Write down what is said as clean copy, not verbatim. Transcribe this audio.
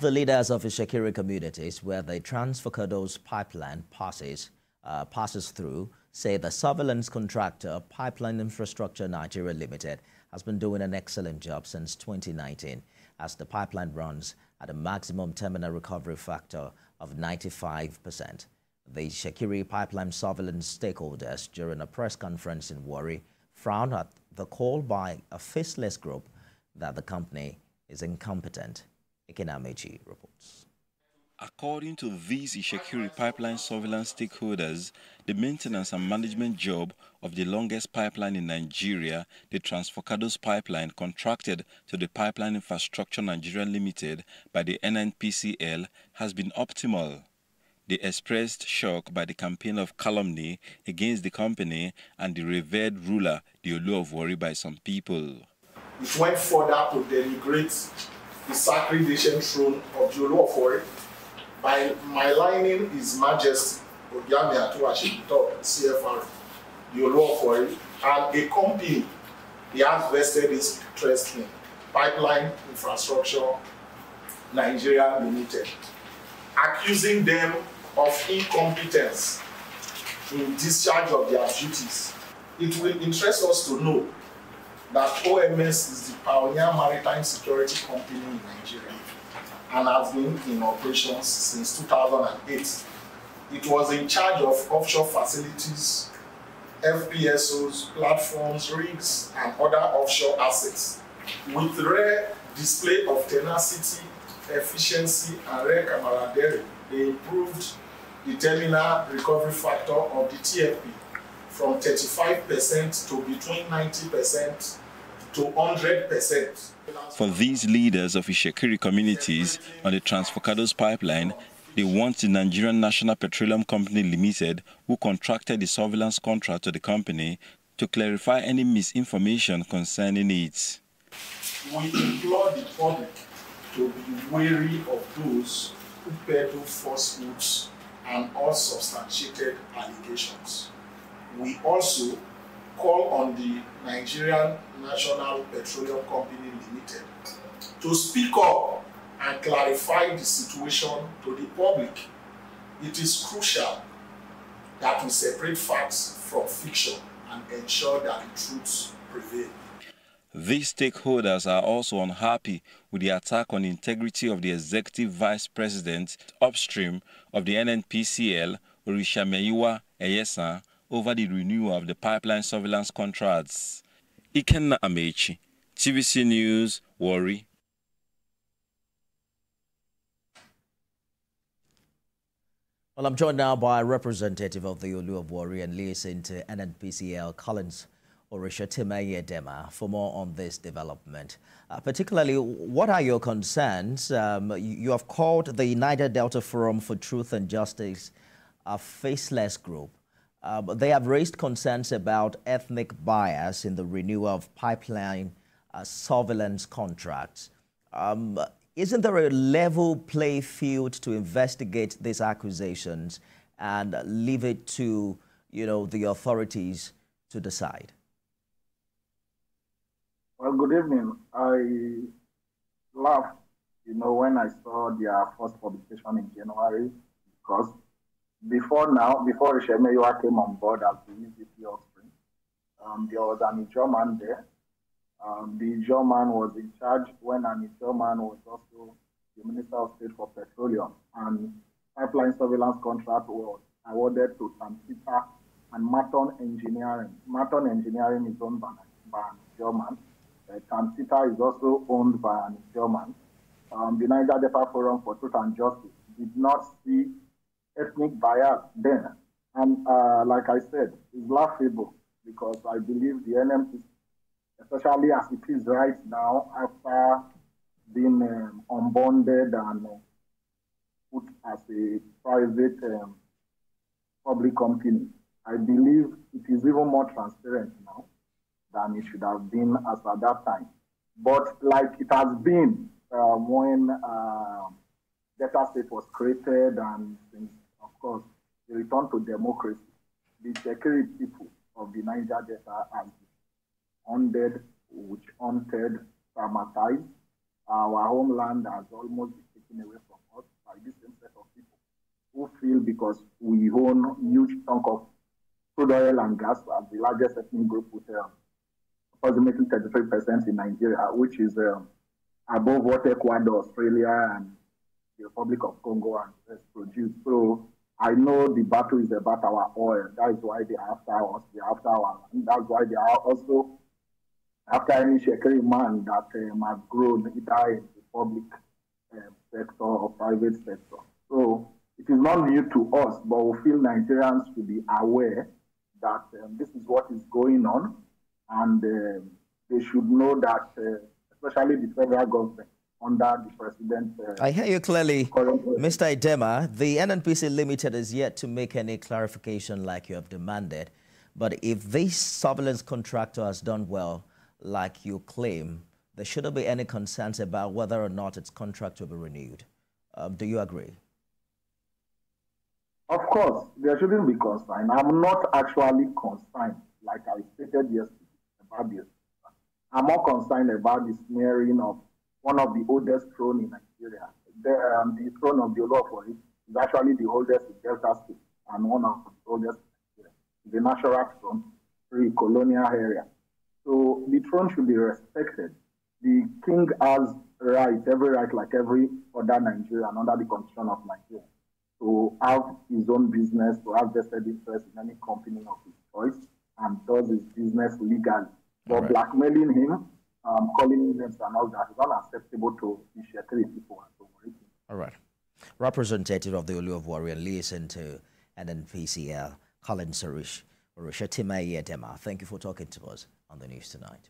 the leaders of Itsekiri communities where the Trans-Forcados Pipeline passes through say the surveillance contractor Pipeline Infrastructure Nigeria Limited has been doing an excellent job since 2019 as the pipeline runs at a maximum terminal recovery factor of 95%. The Itsekiri pipeline surveillance stakeholders during a press conference in Warri frowned at the call by a faceless group that the company is incompetent. Ikinamechi reports. According to these Itsekiri pipeline surveillance stakeholders, the maintenance and management job of the longest pipeline in Nigeria, the Trans-Forcados Pipeline, contracted to the Pipeline Infrastructure Nigeria Limited by the NNPCL, has been optimal. They expressed shock by the campaign of calumny against the company and the revered ruler, the Olu of Warri, by some people. It went further to denigrate the sacred ancient throne of the Olu of Warri by maligning His Majesty Ogiame Atuashibito, CFR, the Olu of Warri, and a company he has vested his interest in, Pipeline Infrastructure Nigeria Limited, accusing them of incompetence in discharge of their duties. It will interest us to know that OMS is the pioneer maritime security company in Nigeria and has been in operations since 2008. It was in charge of offshore facilities, FPSOs, platforms, rigs, and other offshore assets, with rare display of tenacity, efficiency, and rare camaraderie. They improved the terminal recovery factor of the TFP from 35% to between 90% to 100%. For these leaders of Itsekiri communities on the Trans-Forcados Pipeline, they want the Nigerian National Petroleum Company Limited, who contracted the surveillance contract to the company, to clarify any misinformation concerning it. We implore the public to be wary of those who peddle falsehoods and unsubstantiated allegations. We also call on the Nigerian National Petroleum Company Limited to speak up and clarify the situation to the public. It is crucial that we separate facts from fiction and ensure that the truths prevail. These stakeholders are also unhappy with the attack on the integrity of the Executive Vice President upstream of the NNPCL, Orishameyiwa Eyesan, over the renewal of the pipeline surveillance contracts. Ikinamechi, TVC News, Warri. Well, I'm joined now by a representative of the Olu of Warri and liaison to NNPCL, Collins Orishatimeye-Dema, for more on this development. Particularly, what are your concerns? You have called the Niger Delta Forum for Truth and Justice a faceless group. They have raised concerns about ethnic bias in the renewal of pipeline surveillance contracts. Isn't there a level play field to investigate these accusations and leave it to, the authorities to decide? Well, good evening. I laughed, when I saw their first publication in January, because before Orishameyiwa came on board as the EVP offspring, there was an German there. The German was in charge when an German was also the Minister of State for Petroleum, and pipeline surveillance contract was awarded to Tansita and Maton Engineering. Maton Engineering is owned by an German. Tansita is also owned by an German. The Niger Delta Forum for Truth and Justice did not see ethnic bias then. And like I said, it's laughable because I believe the NMC, especially as it is right now, after being unbonded and put as a private public company, I believe it is even more transparent now than it should have been as at that time. But like it has been when Delta State was created and since, of course, the return to democracy, the Itsekiri people of the Niger Delta have haunted, which haunted, traumatized. Our homeland has almost been taken away because we own huge chunk of crude oil and gas as the largest ethnic group with approximately 33% in Nigeria, which is above what Ecuador, Australia, and the Republic of Congo and produce. So I know the battle is about our oil. That is why they are after us. They are after our land. That's why they are also after any Itsekiri man that has grown either in the public sector or private sector. So it is not new to us, but we feel Nigerians should be aware that this is what is going on, and they should know that, especially the federal government, under the president. I hear you clearly, Mr. Idema. The NNPC Limited is yet to make any clarification like you have demanded. But if this surveillance contractor has done well, like you claim, there shouldn't be any concerns about whether or not its contract will be renewed. Do you agree? Of course, there shouldn't be concern. I'm not actually concerned, like I stated yesterday, about this. I'm more concerned about the smearing of one of the oldest thrones in Nigeria. The throne of the Oluwafori is actually the oldest in Delta State and one of the oldest in Nigeria. It's a natural throne, pre-colonial area. So the throne should be respected. The king has rights, every right like every other Nigerian under the constitution of Nigeria, to have his own business, to have vested interest in any company of his choice, and does his business legally. But blackmailing him, calling him names and all that is unacceptable to the Itsekiri people. All right. Representative of the Oluwafori and liaison to NNPCL, Colin Orisha Timaya Dema, thank you for talking to us on the news tonight.